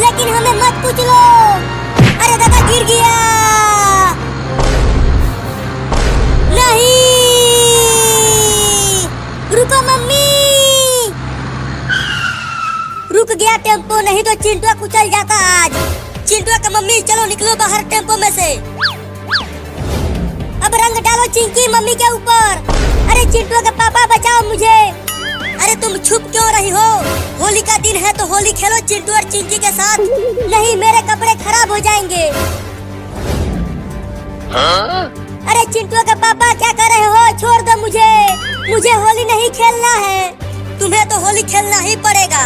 लेकिन हमें मत पूछ लो। अरे दादा गिर गया। नहीं, रुको मम्मी। रुक गया टेम्पो, नहीं तो चिंटुआ कुचल जाता आज। चिंटुआ का मम्मी चलो निकलो बाहर टेम्पो में से। अब रंग डालो चिंकी मम्मी के ऊपर। अरे चिंटुआ का पापा बचाओ मुझे। अरे तुम छुप क्यों रही हो? होली का दिन है तो होली खेलो चिंटू और चिंकी के साथ। नहीं मेरे कपड़े खराब हो जाएंगे। अरे चिंटू का पापा क्या कर रहे हो? छोड़ दो मुझे, मुझे होली नहीं खेलना है। तुम्हें तो होली खेलना ही पड़ेगा।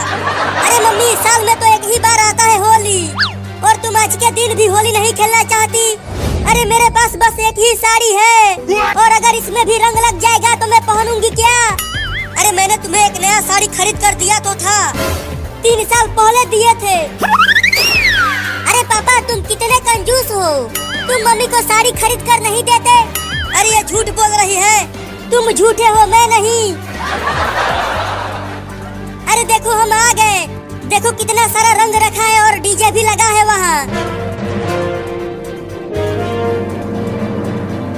अरे मम्मी साल में तो एक ही बार आता है होली, और तुम आज के दिन भी होली नहीं खेलना चाहती? अरे मेरे पास बस एक ही साड़ी है, और अगर इसमें भी रंग लग जाएगा तो मैं पहनूंगी क्या? अरे मैंने तुम्हें एक नया साड़ी खरीद कर दिया तो था, 3 साल पहले दिए थे। अरे पापा तुम कितने कंजूस हो, तुम मम्मी को साड़ी खरीद कर नहीं देते। अरे ये झूठ बोल रही है, तुम झूठे हो मैं नहीं। अरे देखो हम आ गए, देखो कितना सारा रंग रखा है और डीजे भी लगा है वहाँ।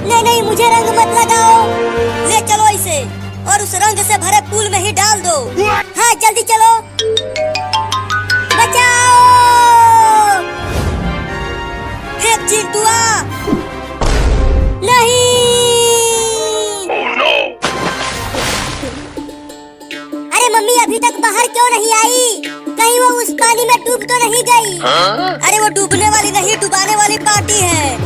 नहीं नहीं मुझे रंग मत लगाओ, ले चलो इसे और उस रंग से भरे पूल में ही डाल दो। हाँ जल्दी चलो, बचाओ। फेंक चिंटुआ। नहीं। अरे मम्मी अभी तक बाहर क्यों नहीं आई? कहीं वो उस पानी में डूब तो नहीं गई? अरे वो डूबने वाली नहीं, डुबाने वाली पार्टी है।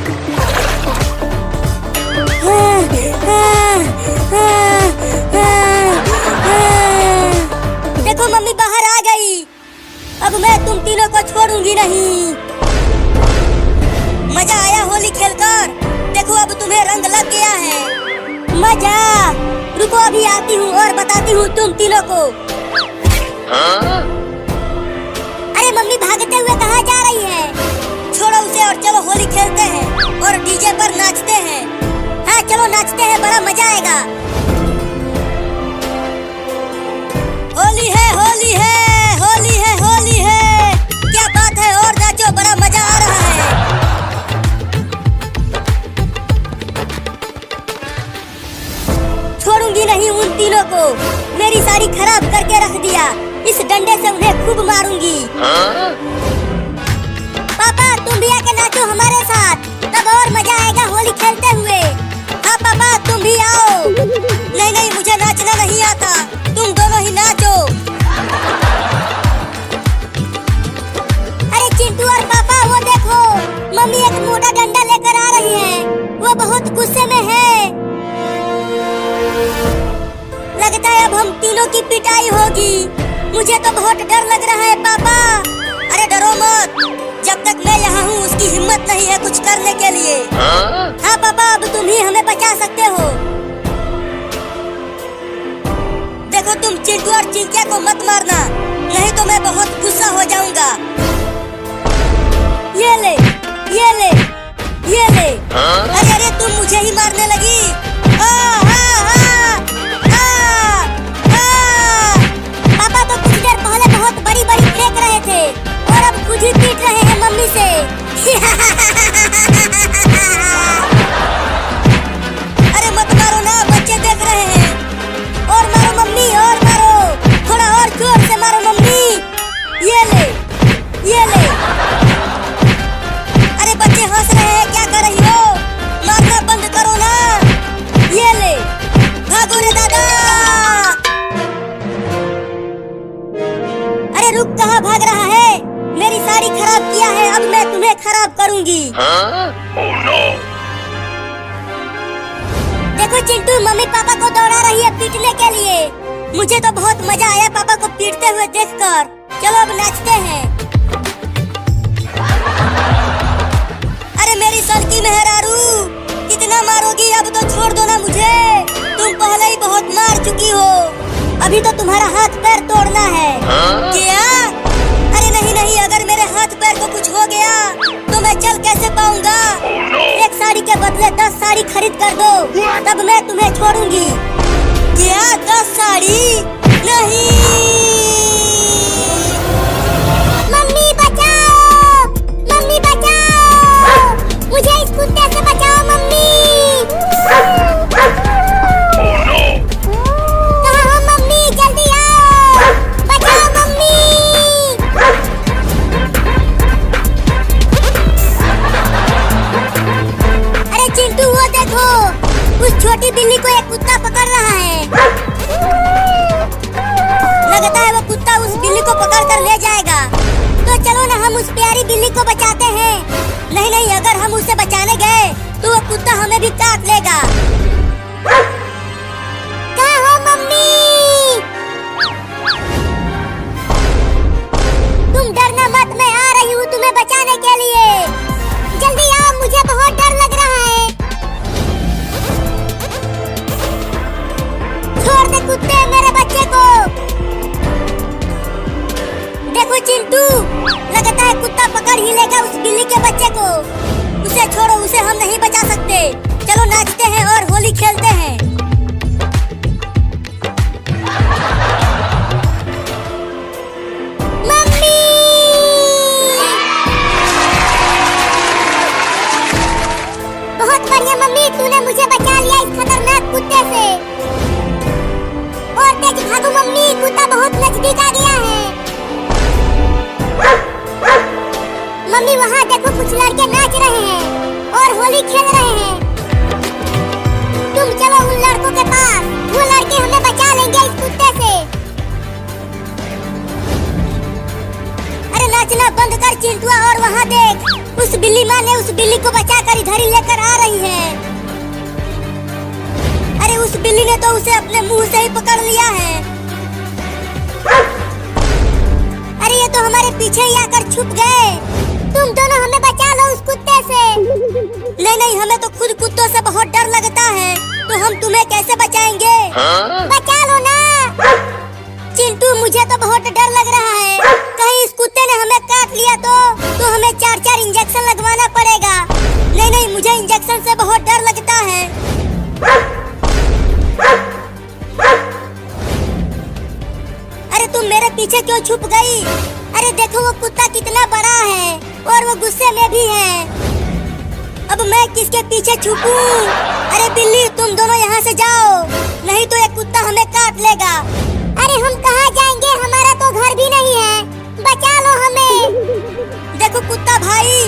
देखो मम्मी बाहर आ गई, अब मैं तुम तीनों को छोड़ूंगी नहीं। मजा आया होली खेलकर? देखो अब तुम्हें रंग लग गया है। मजा? रुको अभी आती हूँ और बताती हूँ तुम तीनों को। अरे मम्मी भागते हुए कहाँ जा रही है? छोड़ो उसे और चलो होली खेलते हैं और डीजे पर नाचते हैं। हाँ चलो नाचते हैं, बड़ा मजा आएगा। होली है होली है होली है होली है, क्या बात है, और नाचो, बड़ा मजा आ रहा है। छोड़ूंगी नहीं उन तीनों को, मेरी साड़ी खराब करके रख दिया, इस डंडे से उन्हें खूब मारूंगी। पापा तुम भी आके नाचो हमारे साथ, तब और मजा आएगा होली खेलते हुए। हाँ पापा तुम भी आओ। नहीं नहीं मुझे नाचना नहीं आता, तुम दोनों ही नाचो। अरे चिंटू और पापा वो देखो, मम्मी एक मोटा डंडा लेकर आ रही है, वो बहुत गुस्से में है। लगता है अब हम तीनों की पिटाई होगी, मुझे तो बहुत डर लग रहा है पापा। अरे डरो मत, जब तक मैं यहाँ हूँ उसकी हिम्मत नहीं है कुछ करने के लिए। हाँ पापा अब तुम ही हमें बचा सकते हो। देखो तुम चिंटू और चिंकिया को मत मारना, नहीं तो मैं बहुत गुस्सा हो जाऊंगा। ये ले ये ले ये ले। अरे अरे तुम मुझे ही मारने लगी। पापा तो कुछ देर पहले बहुत बड़ी बड़ी फेंक रहे थे और अब खुद ही पीट रहे हैं मम्मी से। अरे मत मारो ना, बच्चे देख रहे हैं। और मारो मम्मी और मारो, थोड़ा और जोर से मारो मम्मी। ये ले ये ले। अरे बच्चे हंस रहे हैं, क्या कर रही हो? मारना बंद करो ना। ये ले, भागो रे दादा। अरे रुक, कहाँ भाग रहा है? मेरी साड़ी खराब किया है, अब मैं तुम्हें खराब करूंगी। देखो चिंटू मम्मी पापा को दौड़ा रही है पीटने के लिए। मुझे तो बहुत मजा आया पापा को पीटते हुए देखकर। चलो अब नाचते हैं। अरे मेरी सल्की मेहरारू, कितना मारोगी? अब तो छोड़ दो ना मुझे, तुम पहले ही बहुत मार चुकी हो, अभी तो तुम्हारा हाथ पैर तोड़ना है। क्या? अरे नहीं नहीं, अगर मेरे हाथ पैर को कुछ हो गया तो मैं चल कैसे पाऊंगा? एक साड़ी के बदले 10 साड़ी खरीद कर दो, तब मैं तुम्हें छोड़ूंगी। क्या 10 साड़ी? नहीं। मम्मी बचाओ। कर ले जाएगा। तो चलो ना हम उस प्यारी बिल्ली को बचाते हैं। नहीं नहीं, अगर हम उसे बचाने गए तो वो कुत्ता हमें भी काट लेगा। कहाँ हो मम्मी? तुम डरना मत, मैं आ रही हूँ तुम्हें बचाने के लिए। जल्दी आओ, मुझे बहुत डर लग रहा है। छोड़ दे कुत्ते मेरे बच्चे को। देखो चिंटू, लगता है कुत्ता पकड़ ही लेगा उस बिल्ली के बच्चे को। उसे छोड़ो, उसे हम नहीं बचा सकते। चलो नाचते हैं और होली खेलते हैं। मम्मी! बहुत बढ़िया मम्मी, तूने मुझे बचा लिया इस खतरनाक कुत्ते से। और तेज भागो मम्मी, कुत्ता बहुत नजदीक आ गया है। मम्मी वहाँ देखो, कुछ लड़के नाच रहे हैं और होली खेल रहे हैं। तुम चलो उन लड़कों के पास, वो लड़के हमें बचा लेंगे इस कुत्ते से। अरे नाचना बंद कर चिंटुआ, और वहाँ देख, उस बिल्ली माँ ने उस बिल्ली को बचाकर इधर ही लेकर आ रही है। अरे उस बिल्ली ने तो उसे अपने मुंह से ही पकड़ लिया है। अरे ये तो हमारे पीछे ही आकर छुप गए। तुम दोनों हमें बचा लो उस कुत्ते से। नहीं नहीं, हमें तो खुद कुत्तों से बहुत डर लगता है, तो हम तुम्हें कैसे बचाएंगे? बचा लो ना। चिंटू, मुझे तो बहुत डर लग रहा है, कहीं इस कुत्ते ने हमें काट लिया तो हमें 4-4 इंजेक्शन लगवाना पड़ेगा। नहीं नहीं, मुझे इंजेक्शन से बहुत डर लगता है। अरे तुम मेरे पीछे क्यों छुप गई? अरे देखो वो कुत्ता कितना बड़ा है और वो गुस्से में भी है। अब मैं किसके पीछे छुपूं? अरे बिल्ली, तुम दोनों यहाँ से जाओ, नहीं तो ये कुत्ता हमें काट लेगा। अरे हम कहाँ जाएंगे, हमारा तो घर भी नहीं है, बचा लो हमें। देखो कुत्ता भाई,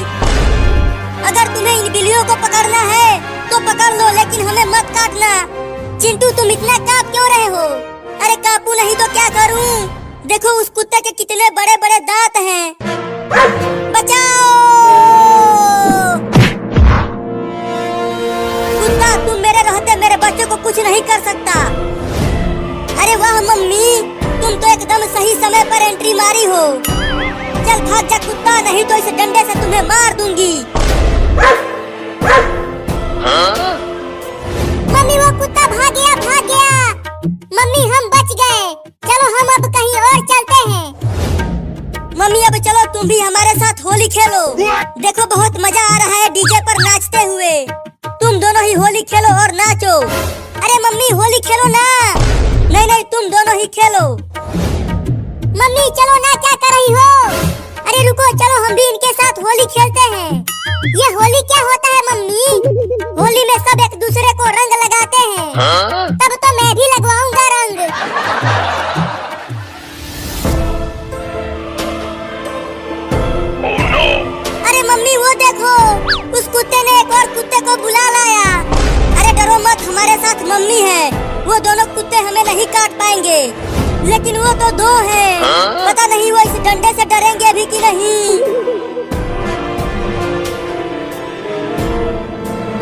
अगर तुम्हें इन बिल्लियों को पकड़ना है तो पकड़ लो, लेकिन हमें मत काटना। चिंटू, तुम इतना कांप क्यों रहे हो? अरे कांपू नहीं तो क्या करूं? देखो उस कुत्ते के कितने बड़े बड़े दांत हैं। बचाओ! कुत्ता, तुम मेरे रहते मेरे बच्चे को कुछ नहीं कर सकता। अरे वाह मम्मी, तुम तो एकदम सही समय पर एंट्री मारी हो। चल भाग जा कुत्ता, नहीं तो इस डंडे से तुम्हें मार दूंगी। मम्मी वो कुत्ता भाग गया, भाग गया। मम्मी हम बच गए, चलो हम अब कहीं और चलते हैं। मम्मी अब चलो तुम भी हमारे साथ होली खेलो। देखो बहुत मजा आ रहा है डीजे पर नाचते हुए। तुम दोनों ही होली खेलो और नाचो। अरे मम्मी होली खेलो ना। नहीं नहीं, तुम दोनों ही खेलो। मम्मी चलो ना, क्या कर रही हो? अरे रुको, चलो हम भी इनके साथ होली खेलते हैं। ये होली क्या होता है मम्मी? होली में सब एक दूसरे को रंग लगाते हैं। तब तो मैं भी लगवाऊंगा रंग। अरे मम्मी वो देखो, उस कुत्ते ने एक और कुत्ते को बुला लाया। अरे डरो मत, हमारे साथ मम्मी है, वो दोनों कुत्ते हमें नहीं काट पाएंगे। लेकिन वो तो 2 हैं, पता नहीं वो इस डंडे से डरेंगे भी कि नहीं।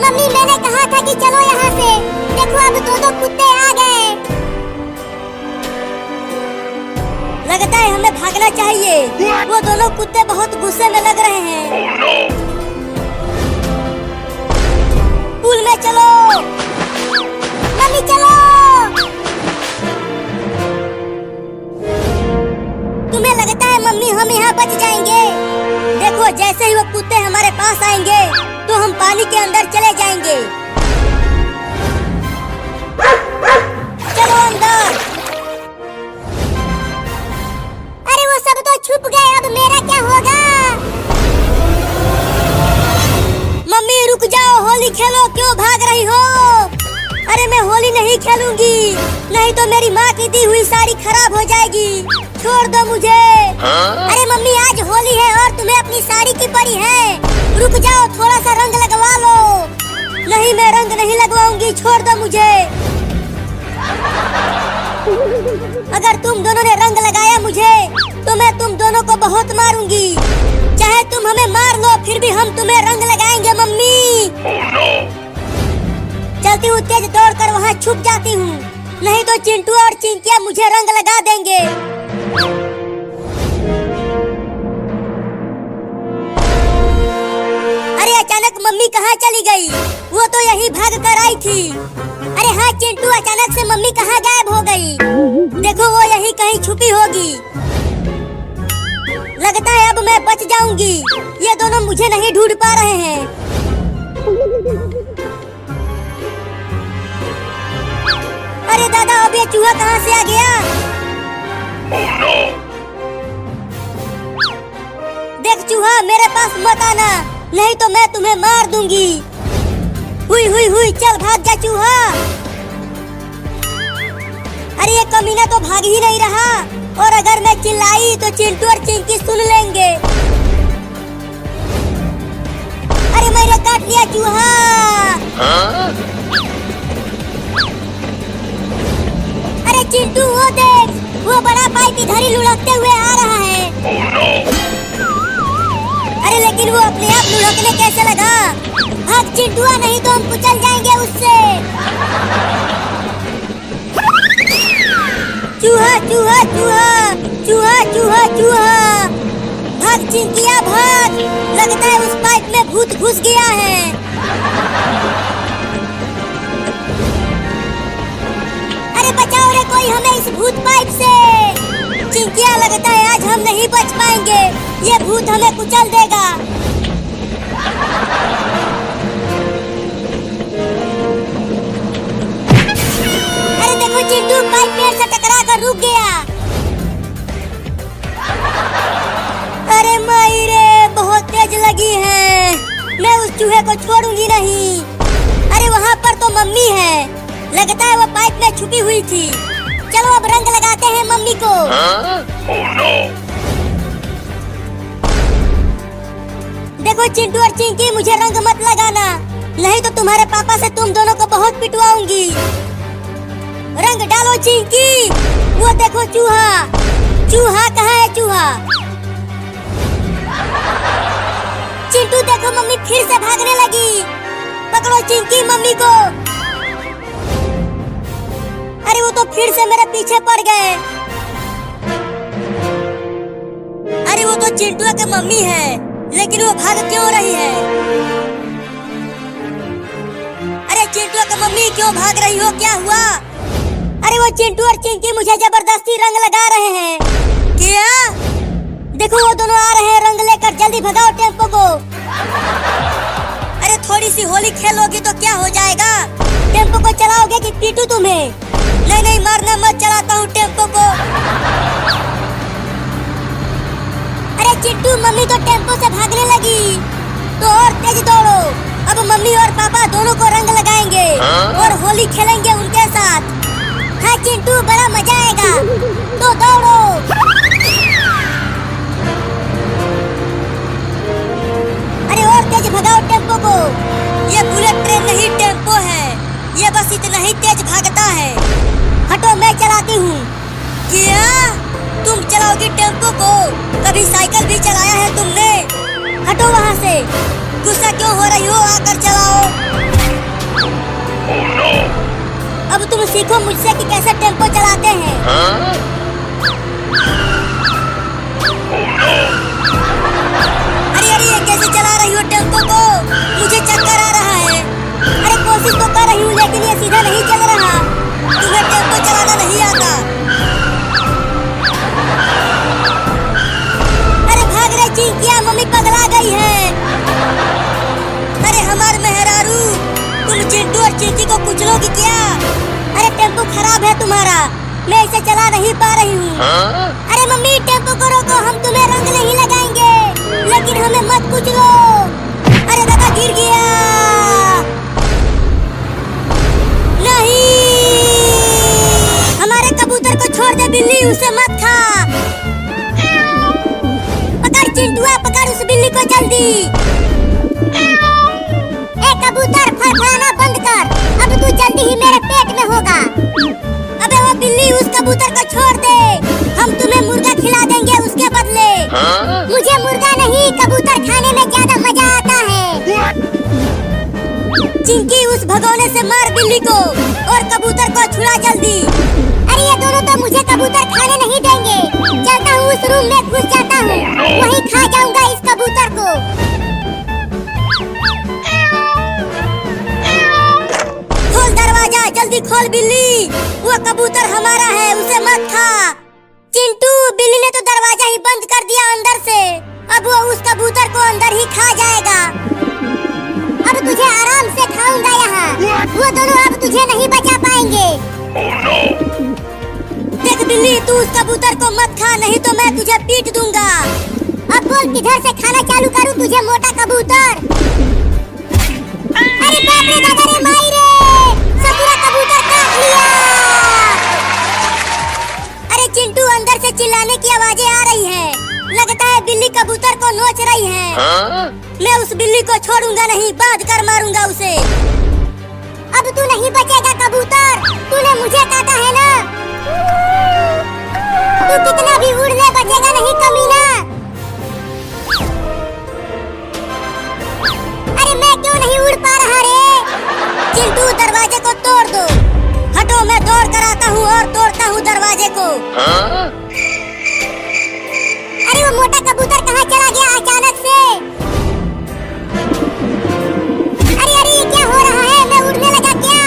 मम्मी मैंने कहा था कि चलो यहाँ से। देखो अब 2 कुत्ते आ गए। लगता है हमें भागना चाहिए, वो दोनों कुत्ते बहुत गुस्से में लग रहे हैं। पुल में चलो मम्मी, चलो। तुम्हें लगता है मम्मी हम यहाँ बच जाएंगे? देखो जैसे ही वो कुत्ते हमारे पास आएंगे तो हम पानी के अंदर चले जाएंगे। चलो अंदर। अरे वो सब तो छुप गए, अब मेरा क्या होगा? मम्मी रुक जाओ, होली खेलो, क्यों भाग रही हो? अरे मैं होली नहीं खेलूंगी, नहीं तो मेरी माँ की दी हुई साड़ी खराब हो जाएगी। छोड़ दो मुझे। अरे मम्मी आज होली है और तुम्हें अपनी साड़ी की पड़ी है। रुक जाओ, थोड़ा सा रंग लगवा लो। नहीं मैं रंग नहीं लगवाऊंगी, छोड़ दो मुझे। अगर तुम दोनों ने रंग लगाया मुझे तो मैं तुम दोनों को बहुत मारूंगी। चाहे तुम हमें मार लो फिर भी हम तुम्हें रंग लगाएंगे मम्मी। चलती हूँ तेज दौड़कर वहाँ छुप जाती हूँ, नहीं तो चिंटू और चिंकिया मुझे रंग लगा देंगे। अरे अचानक मम्मी कहाँ चली गई? वो तो यही भाग कर आई थी। अरे हाँ चिंटू, अचानक से मम्मी कहाँ गायब हो गई? देखो वो यही कहीं छुपी होगी। लगता है अब मैं बच जाऊंगी, ये दोनों मुझे नहीं ढूंढ पा रहे हैं। अरे दादा, अब ये चूहा कहाँ से आ गया? देख चूहा, मेरे पास मत आना, नहीं तो मैं तुम्हें मार दूंगी। हुई हुई हुई, चल भाग जा चूहा। अरे ये कमीना तो भाग ही नहीं रहा, और अगर मैं चिल्लाई तो चिंटू और चिंकी सुन लेंगे। अरे मैंने काट लिया चूहा। अरे चिंटू वो देख, वो बड़ा पाइप इधर ही लुढ़कते हुए आ रहा है। अरे लेकिन वो अपने आप लुढ़कने कैसे लगा? भाग चिंटुआ, नहीं तो हम कुचल जाएंगे उससे। चूहा चूहा चूहा चूहा चूहा चूहा, भाग चिंकिया भाग, लगता है उस पाइप में भूत घुस गया है। अरे बचाओ रे कोई हमें इस भूत पाइप से। चिंकिया, लगता है आज हम नहीं बच पाएंगे, ये भूत हमें कुचल देगा। अरे देखो चिंटू, पाइप पेड़ से टकरा कर रुक गया। अरे माई रे, बहुत तेज लगी है, मैं उस चूहे को छोड़ूंगी नहीं। अरे वहाँ पर तो मम्मी है, लगता है वो पाइप में छुपी हुई थी। चलो अब रंग लगाते हैं मम्मी को। देखो चिंटू और चिंकी, मुझे रंग मत लगाना, नहीं तो तुम्हारे पापा से तुम दोनों को बहुत पिटवाऊंगी। रंग डालो चिंकी। वो देखो चूहा, चूहा कहाँ है चूहा? चिंटू देखो, मम्मी फिर से भागने लगी। पकड़ो चिंकी मम्मी को। अरे वो तो फिर से मेरे पीछे पड़ गए। अरे वो तो चिंटू की मम्मी है, लेकिन वो भाग क्यों रही है? अरे चिंटू की मम्मी क्यों भाग रही हो, क्या हुआ? अरे वो चिंटू और चिंकी मुझे जबरदस्ती रंग लगा रहे हैं। क्या? देखो वो दोनों आ रहे हैं रंग लेकर, जल्दी भगाओ टेम्पो को। अरे थोड़ी सी होली खेलोगी तो क्या हो जाएगा? टेम्पो को चलाओगे कि पीटू तुम्हें? नहीं नहीं, मारना मत, चलाता हूँ टेम्पो को। अरे चिंटू, मम्मी तो टेम्पो से भागने लगी, तो और तेज दौड़ो। अब मम्मी और पापा दोनों को रंग लगाएंगे और होली खेलेंगे उनके साथ। हाँ चिंटू, बड़ा मजा आएगा, तो दौड़ो। अरे और तेज भगाओ टेम्पो को। ये बुलेट ट्रेन नहीं टेम्पो है, ये बस इतना ही तेज भागता है। हटो, मैं चलाती हूँ। क्या तुम चलाओगी टेम्पो को? कभी साइकिल भी चलाया है तुमने? हटो वहाँ से, गुस्सा क्यों हो रही हो, आकर चलाओ। अब तुम सीखो मुझसे कि कैसे टेम्पो चलाते हैं। अरे अरे, ये कैसे चला रही हो टेम्पो को? मुझे चक्कर आ रहा है। अरे कोशिश तो कर रही हूँ, लेकिन ये सीधा नहीं चल रहा। तुम्हें टेम्पो चलाना नहीं आता। अरे भाग रे चिंकिया, मम्मी पगला गई है। अरे हमारे मेहरारू, तुम चिंटू और चिंकी को कुचलोगी क्या? अरे टेम्पो खराब है तुम्हारा, मैं इसे चला नहीं पा रही हूँ। अरे मम्मी टेम्पो को रोको, हम तुम्हें रंग नहीं लगाएंगे, लेकिन हमें मत कुचलो। अरे दादा गिर गया। नहीं, हमारे कबूतर को छोड़ दे बिल्ली, उसे मत खा। पकड़ चिंटुआ, पकड़ उस बिल्ली को जल्दी। ए कबूतर, फड़फड़ाना बंद कर, अब तू जल्दी ही मेरे पेट में होगा। अबे वो बिल्ली, उस कबूतर को छोड़ दे, हम तुम्हें मुर्गा खिला देंगे उसके चिंकी उस भगोने से मार बिल्ली को और कबूतर को छुड़ा जल्दी। अरे ये दोनों तो मुझे कबूतर खाने नहीं देंगे। चलता हूँ उस रूम में घुस जाता हूँ, वहीं खा जाऊंगा इस कबूतर को। खोल दरवाजा, जल्दी खोल बिल्ली, वो कबूतर हमारा है, उसे मत खा। चिंटू, बिल्ली ने तो दरवाजा ही बंद कर दिया अंदर से, अब वो उस कबूतर को अंदर ही खा जाएगा। अब तुझे आराम से खाऊंगा यहाँ, वो दोनों अब तुझे नहीं बचा पाएंगे। देख बिल्ली, तू उस कबूतर को मत खा, नहीं तो मैं तुझे पीट दूंगा। अब बोल किधर से खाना चालू करूँ तुझे, मोटा कबूतर। अरे बाप रे दादा रे माई रे, ससुरा कबूतर काट लिया। अरे चिंटू, अंदर से चिल्लाने की आवाजें आ रही हैं। लगता है बिल्ली कबूतर को नोच रही है। मैं उस बिल्ली को छोड़ूंगा नहीं, बांध कर मारूंगा उसे। अब तू नहीं बचेगा कबूतर, तूने मुझे काटा है ना। तू कितना भी उड़ ले बचेगा नहीं कमीना। अरे मैं क्यों नहीं उड़ पा रहा रे। चिंटू, दरवाजे को तोड़ दो। हटो, मैं दौड़ कर आता हूँ और तोड़ता हूँ दरवाजे को। अरे वो मोटा कबूतर कहाँ चला गया अचानक से। अरे अरे ये क्या हो रहा है, मैं उड़ने लगा क्या।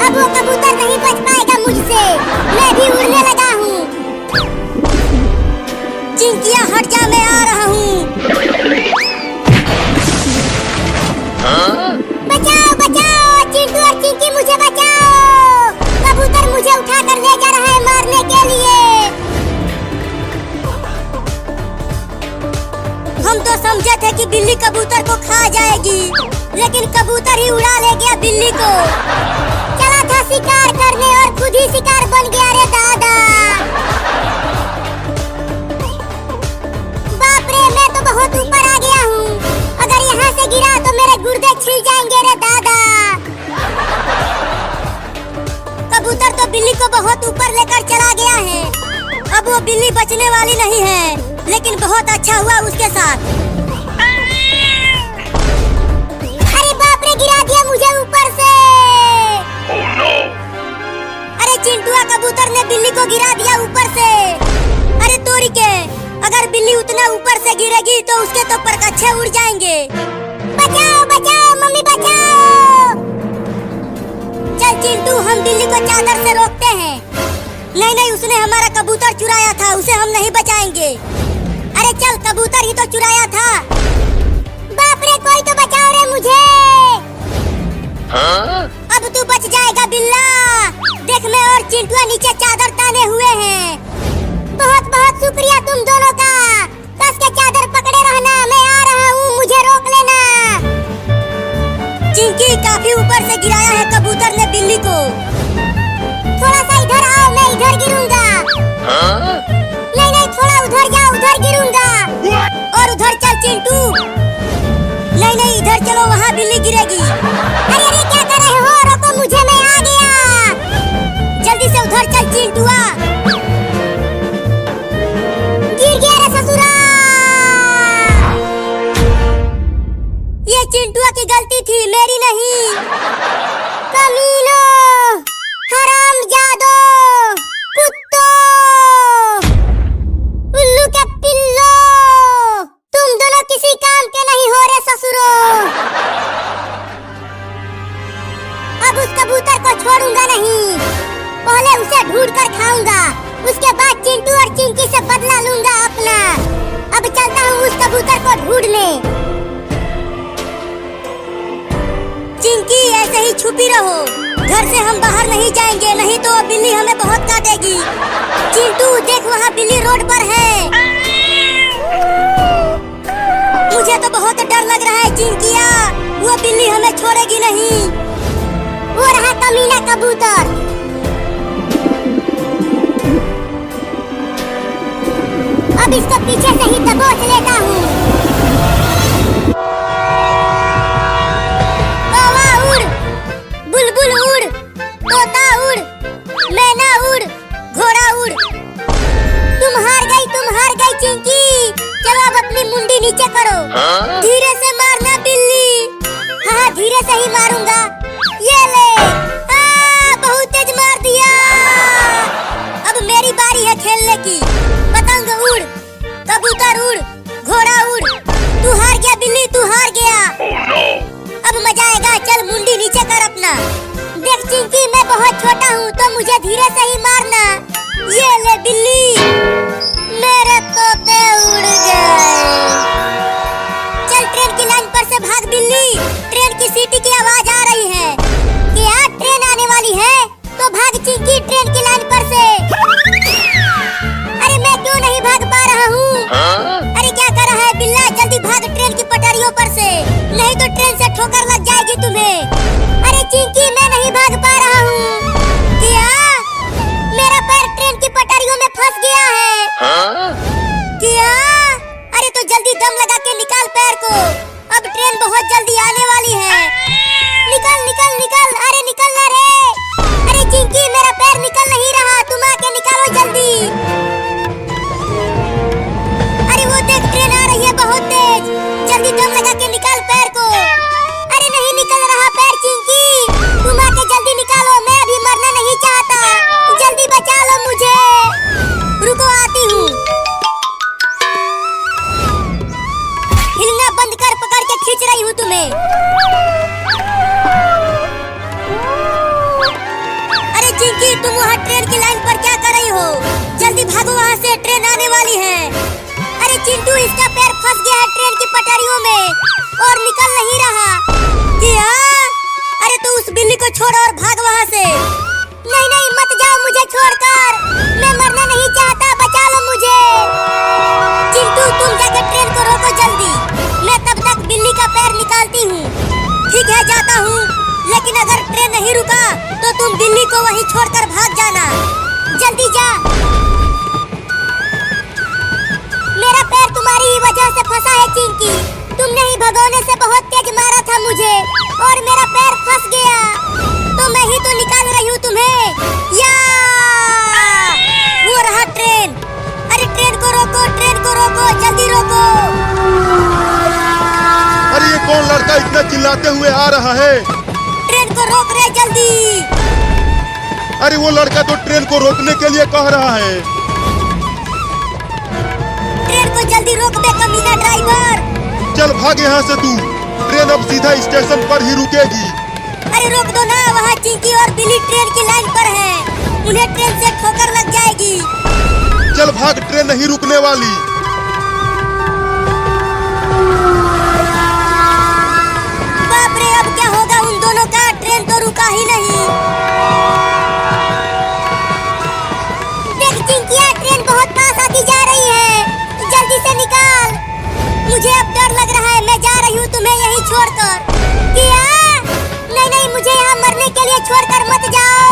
अब वो कबूतर नहीं बच पाएगा मुझसे, मैं भी उड़ने लगा हूँ। चिंकिया हट जा, मैं आ रहा हूँ। बचाओ बचाओ, चिंटू और चिंकी मुझे बचाओ। कबूतर मुझे उठा कर ले जा रहा है मारने के लिए। हम तो समझे थे कि बिल्ली कबूतर को खा जाएगी, लेकिन कबूतर ही उड़ा ले गया बिल्ली को। चला था शिकार करने और खुद ही शिकार बन गया रे दादा। बाप रे, मैं तो बहुत ऊपर आ गया हूँ, अगर यहाँ से गिरा तो मेरे गुर्दे छिल जाएंगे रे दादा। कबूतर तो बिल्ली को बहुत ऊपर लेकर चला गया है, अब वो बिल्ली बचने वाली नहीं है, लेकिन बहुत अच्छा हुआ उसके साथ। अरे बाप रे, गिरा दिया मुझे ऊपर से। अरे चिंटुआ, कबूतर ने बिल्ली को गिरा दिया ऊपर से। अरे तोरी के, अगर बिल्ली उतना ऊपर से गिरेगी तो उसके तो परकच्छे उड़ जाएंगे। बचाओ बचाओ मम्मी बचाओ। चल चिंटू, हम बिल्ली को चादर से रोकते हैं। नहीं नहीं, उसने हमारा कबूतर चुराया था, उसे हम नहीं बचाएंगे। अरे चल, कबूतर ही तो चुराया था। बाप रे, कोई तो बचाओ रे मुझे। अब तू बच जाएगा बिल्ला। देख, मैं और चिंटुआ नीचे चादर ताने हुए हैं। बहुत बहुत शुक्रिया तुम दोनों का। कस के चादर पकड़े रहना, मैं आ रहा हूँ, मुझे रोक लेना। चिंकी, काफी ऊपर से गिराया है कबूतर ने बिल्ली को। थोड़ा सा इधर आओ, मैं इधर गिरूंगा। नहीं नहीं, थोड़ा उधर जाओ, उधर गिरूंगा। और उधर चल चिंटू। नहीं नहीं, इधर चलो, वहाँ बिल्ली गिरेगी। अरे अरे, क्या कर रहे हो, रोको मुझे, मैं आ गया। जल्दी से उधर चल चिंटुआ। गिर गया रे ससुरा। ये चिंटुआ की गलती थी, मेरी नहीं। कमीनो, हरामजादो, कुत्तों, उल्लू के पिल्लो, तुम दोनों किसी काम के नहीं हो रे ससुरो। अब उस कबूतर को छोड़ूंगा नहीं, पहले उसे ढूंढ कर खाऊंगा, उसके बाद चिंटू और चिंकी से बदला लूंगा अपना। अब चलता हूँ उस कबूतर को ढूंढने। चिंकी, ऐसे ही छुपी रहो, घर से हम बाहर नहीं जाएंगे, नहीं तो बिल्ली हमें बहुत काटेगी। चिंटू देख, वहाँ बिल्ली रोड पर है। मुझे तो बहुत डर लग रहा है चिंकिया, वो बिल्ली हमें छोड़ेगी नहीं। वो रहा कमीना कबूतर। अब इसको पीछे से ही दबोच लेता हूँ। कौवा उड़, बुलबुल उड़, तोता उड़, मैना उड़, घोड़ा उड़। तुम हार गई चिंकी। चलो अब अपनी मुंडी नीचे करो। धीरे से मारना बिल्ली। हाँ धीरे से ही मारूंगा। ये ले, बहुत तेज मार दिया। अब मेरी बारी है खेलने की। पतंग उड़, कबूतर उड़, घोड़ा उड़। तू हार गया बिल्ली, तू हार गया। अब मजा आएगा, चल मुंडी नीचे कर अपना। देख चिंकी, मैं बहुत छोटा हूँ तो मुझे धीरे से ही मारना। ये ले बिल्ली, मेरे तोते उड़ गए। चल ट्रेन की लाइन पर से भाग बिल्ली, ट्रेन की सीटी की आवाज आ रही है। क्या ट्रेन आने वाली है? तो भाग चिंकी ट्रेन की लाइन पर से। अरे मैं क्यों नहीं भाग पा रहा हूँ? अरे क्या कर रहा है बिल्ला, जल्दी भाग ट्रेन की पटरियों पर से, नहीं तो ट्रेन से ठोकर लग जाएगी तुम्हें। अरे चिंकी, मैं नहीं भाग पा रहा हूँ। क्या? मेरा पैर ट्रेन की पटरियों में फंस गया है। क्या? अरे तो जल्दी दम लगा के निकाल पैर को, अब ट्रेन बहुत जल्दी आने वाली है। निकल निकल निकल, अरे निकल ना रे। अरे चिंकी, मेरा पैर निकल नहीं रहा, तुम आके निकालो जल्दी। अरे वो देख ट्रेन आ रही है बहुत तेज, जल्दी दम लगा के निकाल पैर को। अरे नहीं निकल रहा पैर चिंकी, तुम आके जल्दी निकालो, मैं अभी मरना नहीं चाहता, जल्दी बचा लो मुझे। रुको आती हूँ। हिलना बंद कर, पकड़ के खींच रही हूँ तुम्हें। अरे चिंकी, तुम वहाँ ट्रेन की लाइन पर क्या कर रही हो? जल्दी भागो वहाँ से, ट्रेन आने वाली है। अरे चिंटू, इसका पैर फंस गया है ट्रेन की पटरियों में और निकल नहीं रहा। क्या? अरे तो उस बिल्ली को छोड़ और भाग वहाँ से। नहीं नहीं, मत जाओ मुझे छोड़कर, मैं मरना नहीं चाहता, बचा लो मुझे। चिंटू, तुम जाके ट्रेन को रोको जल्दी, मैं तब तक बिल्ली का पैर निकालती हूँ। ठीक है, जाता हूँ, लेकिन अगर ट्रेन नहीं रुका तो तुम बिल्ली को वहीं छोड़कर भाग जाना। जल्दी जा। मेरा पैर तुम्हारी ही वजह से फंसा है चिंकी, तुमने ही भगोने से बहुत तेज मारा था मुझे और मेरा पैर फंस गया, तो मैं ही तो निकाल रही हूँ तुम्हें। या वो रहा ट्रेन। अरे ट्रेन को रोको, ट्रेन को रोको, जल्दी रोको। अरे ये कौन लड़का इतना चिल्लाते हुए आ रहा है? ट्रेन को रोक रहे जल्दी। अरे वो लड़का तो ट्रेन को रोकने के लिए कह रहा है। ट्रेन को जल्दी रोक दे कमीना ड्राइवर। चल भाग यहाँ से तू, ट्रेन अब सीधा स्टेशन पर ही रुकेगी। अरे रोक दो ना, वहाँ चिंकी और बिल्ली ट्रेन की लाइन पर हैं, उन्हें ट्रेन से ठोकर लग जाएगी। चल भाग, ट्रेन नहीं रुकने वाली। बाप रे, अब क्या होगा उन दोनों का? ट्रेन तो रुका ही नहीं। देख चिंकिया, ट्रेन बहुत पास आती जा रही है, जल्दी से निकाल। मुझे अब डर लग रहा है, मैं जा रही हूँ तुम्हें यहीं छोड़कर। क्या? नहीं नहीं, मुझे यहाँ मरने के लिए छोड़कर मत जाओ।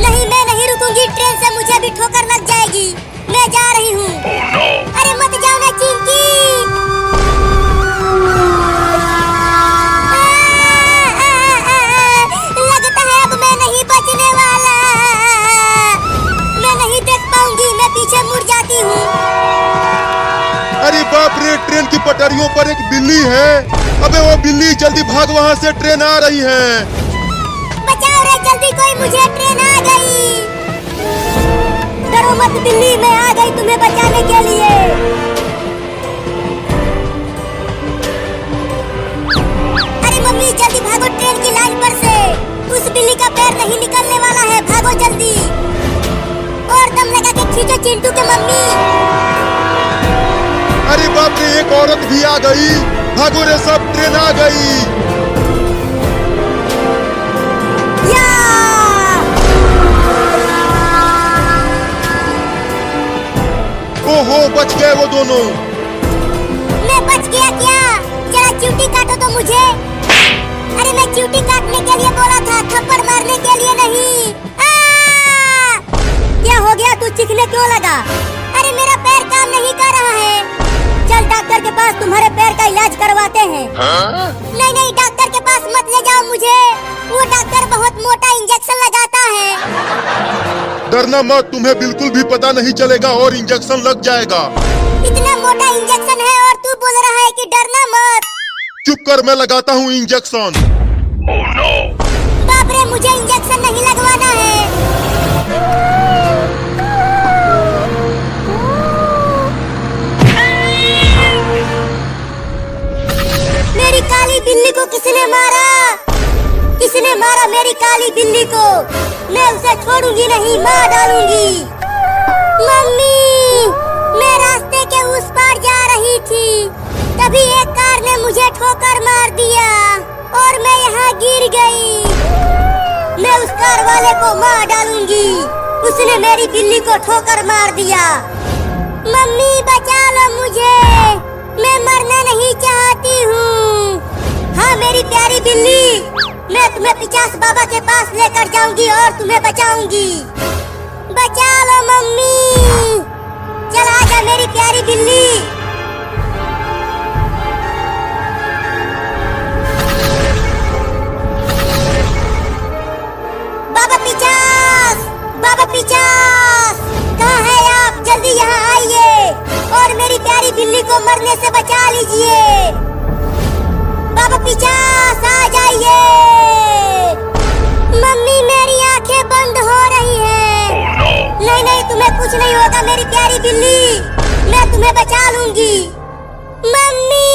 नहीं, मैं नहीं रुकूंगी, ट्रेन से मुझे भी ठोकर लग जाएगी, मैं जा रही हूँ। अरे मत जाओ ना चिंकी। लगता है अब मैं नहीं बचने वाला, मैं नहीं देख पाऊंगी, मैं पीछे मुड़ जाती हूँ। अरे बाप रे, ट्रेन की पटरियों पर एक बिल्ली है। अबे वो बिल्ली, जल्दी भाग वहाँ से, ट्रेन आ रही है। बचाओ रे जल्दी कोई मुझे, ट्रेन आ गई। डरो मत बिल्ली, मैं आ गई तुम्हें बचाने के लिए। अरे मम्मी, जल्दी भागो ट्रेन की लाइन पर से, उस बिल्ली का पैर नहीं निकलने वाला है, भागो जल्दी। और दम लगा के खींचो चिंटू के मम्मी। अरे बाप रे, एक औरत भी आ गई, भागो रे सब, ट्रेन आ गई। या! ओहो, बच गए वो दोनों। मैं बच गया क्या? जरा चिमटी काटो तो मुझे। अरे मैं चिमटी काटने के लिए बोला था, थप्पड़ मारने के लिए नहीं। क्या हो गया, तू चीखने क्यों लगा? अरे मेरा पैर काम नहीं कर रहा है। चल डॉक्टर के पास, तुम्हारे पैर का इलाज करवाते हैं। नहीं नहीं, डॉक्टर के पास मत ले जाओ मुझे, वो डॉक्टर बहुत मोटा इंजेक्शन लगाता है। डरना मत, तुम्हें बिल्कुल भी पता नहीं चलेगा और इंजेक्शन लग जाएगा। इतना मोटा इंजेक्शन है और तू बोल रहा है कि डरना मत। चुप कर, मैं लगाता हूँ इंजेक्शन। बाप रे, मुझे इंजेक्शन नहीं लगवाना है। मेरी काली बिल्ली को किसने मारा? किसने मारा मेरी काली बिल्ली को? मैं उसे छोड़ूंगी नहीं, मार डालूंगी। मम्मी, मैं रास्ते के उस पार जा रही थी, तभी एक कार ने मुझे ठोकर मार दिया और मैं यहाँ गिर गई। मैं उस कार वाले को मार डालूंगी, उसने मेरी बिल्ली को ठोकर मार दिया। मम्मी बचा लो मुझे, मैं मरना नहीं चाहती हूँ। हाँ मेरी प्यारी बिल्ली, मैं तुम्हें पिचास बाबा के पास लेकर जाऊंगी और तुम्हें बचाऊंगी। बचा लो मम्मी, चल आजा मेरी प्यारी बिल्ली। बाबा पिचास, बाबा पिचास, कहाँ है आप? जल्दी यहाँ आइए और मेरी प्यारी बिल्ली को मरने से बचा लीजिए। बाबा पिचास आ जाइए। मम्मी मेरी आंखें बंद हो रही हैं। नहीं नहीं, तुम्हें कुछ नहीं होगा मेरी प्यारी बिल्ली, मैं तुम्हें बचा लूंगी। मम्मी,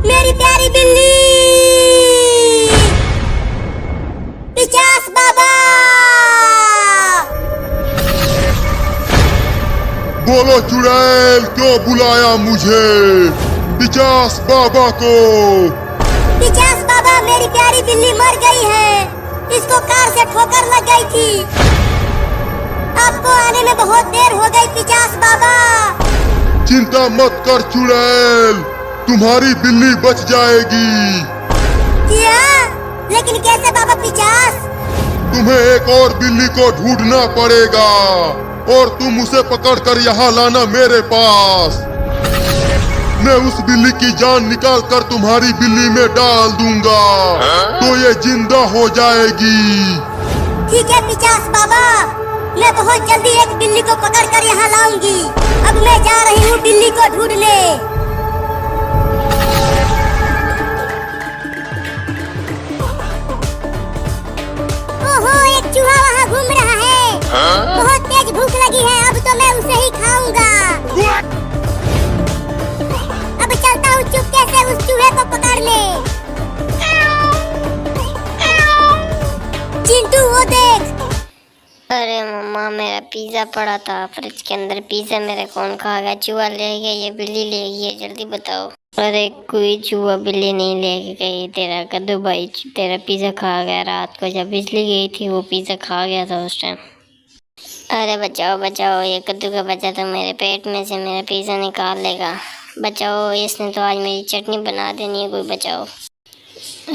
मेरी प्यारी बिल्ली। पिचास बाबा, बोलो चुड़ैल, क्यों बुलाया मुझे? पिचास बाबा को। पिचास बाबा, मेरी प्यारी बिल्ली मर गई है, इसको कार से ठोकर लग गई थी। आपको आने में बहुत देर हो गई पिचास बाबा। चिंता मत कर चुड़ैल, तुम्हारी बिल्ली बच जाएगी। क्या? लेकिन कैसे बाबा पिचास? तुम्हें एक और बिल्ली को ढूंढना पड़ेगा और तुम उसे पकड़कर यहाँ लाना मेरे पास। मैं उस बिल्ली की जान निकाल कर तुम्हारी बिल्ली में डाल दूंगा, तो ये जिंदा हो जाएगी। ठीक है पिचास बाबा, मैं बहुत जल्दी एक बिल्ली को पकड़ कर यहाँ लाऊंगी। अब मैं जा रही हूँ बिल्ली को ढूंढने। ओहो, एक चूहा वहाँ घूम रहा है। बहुत तेज भूख लगी है, अब तो मैं उसे ही खाऊंगा। अब चलता हूँ चुपके से उस चूहे को पकड़ने। चिंटू वो देख। अरे मम्मा, मेरा पिज़्ज़ा पड़ा था फ्रिज के अंदर। पिज़्ज़ा मेरा कौन खा गया? चूहा ले गया या बिल्ली ले गई है? जल्दी बताओ। अरे कोई चूहा बिल्ली नहीं ले गई, तेरा कद्दू भाई तेरा पिज़्ज़ा खा गया। रात को जब बिजली गई थी वो पिज़्ज़ा खा गया था उस टाइम। अरे बचाओ बचाओ, ये कद्दू का बच्चा तो मेरे पेट में से मेरा पिज़्ज़ा निकाल लेगा। बचाओ, इसने तो आज मेरी चटनी बना देनी है, कोई बचाओ।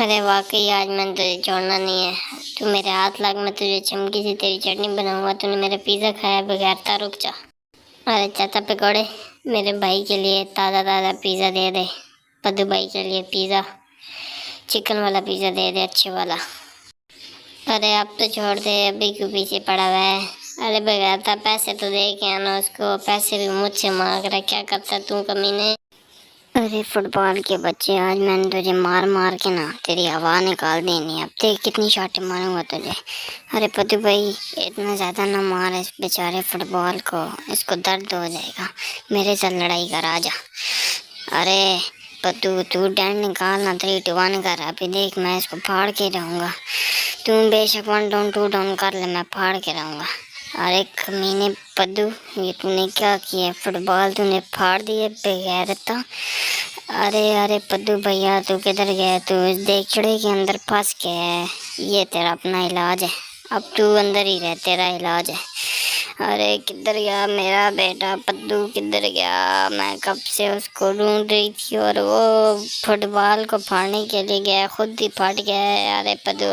अरे वाकई आज मैंने तुझे छोड़ना नहीं है। तू मेरे हाथ लग, मैं तुझे चमकी से तेरी चटनी बनाऊंगा। तूने मेरा पिज़्ज़ा खाया बगैर ता, रुक जा। अरे चाचा पकौड़े, मेरे भाई के लिए ताज़ा ताज़ा पिज़्ज़ा दे दे। पद्दू भाई के लिए पिज़्ज़ा, चिकन वाला पिज़्ज़ा दे दे, अच्छे वाला। अरे अब तो छोड़ दे, अभी क्यों पीछे पड़ा हुआ है? अरे बगैर था, पैसे तो दे के आना उसको। पैसे भी मुझसे मांग रहा, क्या करता तू कमीने? अरे फुटबॉल के बच्चे, आज मैंने तुझे मार मार के ना तेरी हवा निकाल देनी है। अब देख कितनी शॉटें मारूंगा तुझे। अरे पद्दू भाई, इतना ज़्यादा ना मार इस बेचारे फुटबॉल को, इसको दर्द हो जाएगा। मेरे साथ लड़ाई कर, आजा। अरे पद्दू, तू डैंड निकाल ना, 3 2 1 कर। अभी देख मैं इसको फाड़ के रहूँगा। तू बेशक 1 डाउन 2 डाउन कर ले, मैं फाड़ के रहूँगा। अरे कमीने पद्दू, ये तूने क्या किया? फुटबॉल तूने फाड़ दिए बेगैरता। अरे अरे पद्दू भैया, तू किधर गया? तू इस देचड़े के अंदर फंस गया है, ये तेरा अपना इलाज है। अब तू अंदर ही रह, तेरा इलाज है। अरे किधर गया मेरा बेटा पद्दू, किधर गया? मैं कब से उसको ढूंढ रही थी और वो फुटबॉल को फाड़ने के लिए गया, खुद ही फट गया है। अरे पद्दू